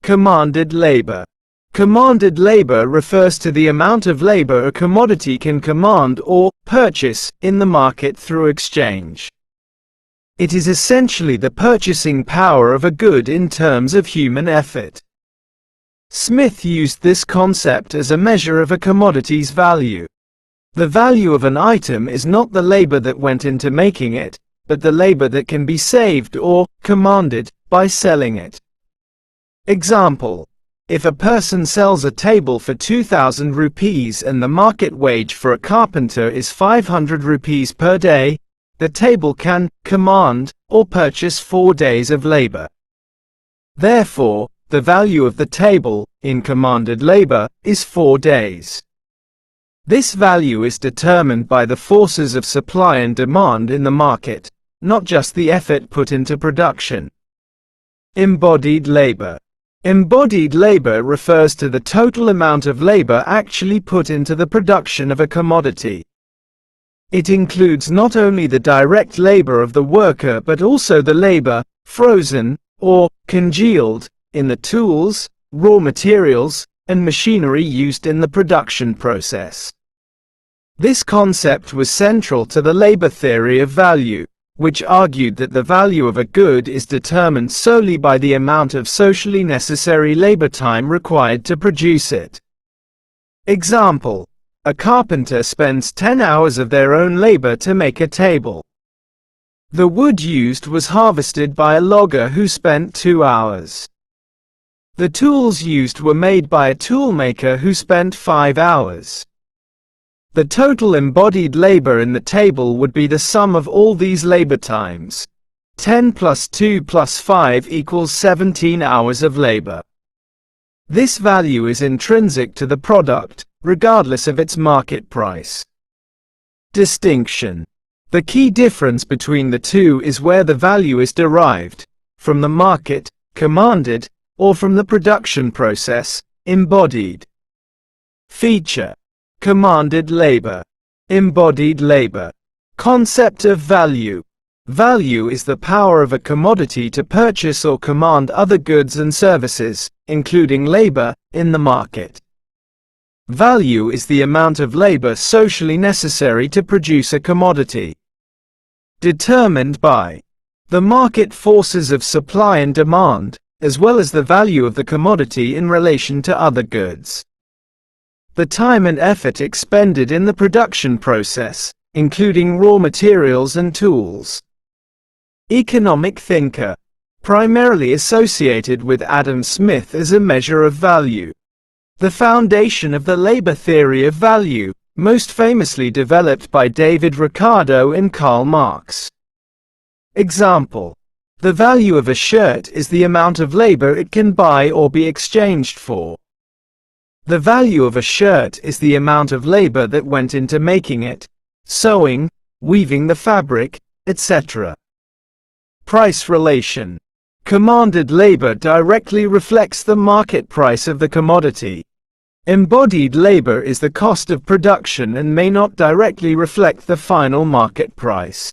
Commanded labor. Commanded labor refers to the amount of labor a commodity can command or purchase in the market through exchange. It is essentially the purchasing power of a good in terms of human effort. Smith used this concept as a measure of a commodity's value. The value of an item is not the labor that went into making it, but the labor that can be saved or commanded by selling it. Example: if a person sells a table for 2,000 rupees and the market wage for a carpenter is 500 rupees per day, the table can command or purchase 4 days of labor. Therefore, the value of the table, in commanded labor, is 4 days. This value is determined by the forces of supply and demand in the market, not just the effort put into production. Embodied labor. Embodied labor refers to the total amount of labor actually put into the production of a commodity. It includes not only the direct labor of the worker but also the labor, frozen, or congealed, in the tools, raw materials, and machinery used in the production process. This concept was central to the labor theory of value, which argued that the value of a good is determined solely by the amount of socially necessary labor time required to produce it. Example: a carpenter spends 10 hours of their own labor to make a table. The wood used was harvested by a logger who spent 2 hours. The tools used were made by a toolmaker who spent 5 hours. The total embodied labor in the table would be the sum of all these labor times. 10 plus 2 plus 5 equals 17 hours of labor. This value is intrinsic to the product, regardless of its market price. Distinction. The key difference between the two is where the value is derived, from the market, commanded, or from the production process, embodied. Feature: commanded labor, embodied labor. Concept of value. Value is the power of a commodity to purchase or command other goods and services, including labor, in the market. Value is the amount of labor socially necessary to produce a commodity. Determined by the market forces of supply and demand, as well as the value of the commodity in relation to other goods. The time and effort expended in the production process, including raw materials and tools. Economic thinker. Primarily associated with Adam Smith as a measure of value. The foundation of the labor theory of value, most famously developed by David Ricardo and Karl Marx. Example: the value of a shirt is the amount of labor it can buy or be exchanged for. The value of a shirt is the amount of labor that went into making it, sewing, weaving the fabric, etc. Price relation. Commanded labor directly reflects the market price of the commodity. Embodied labor is the cost of production and may not directly reflect the final market price.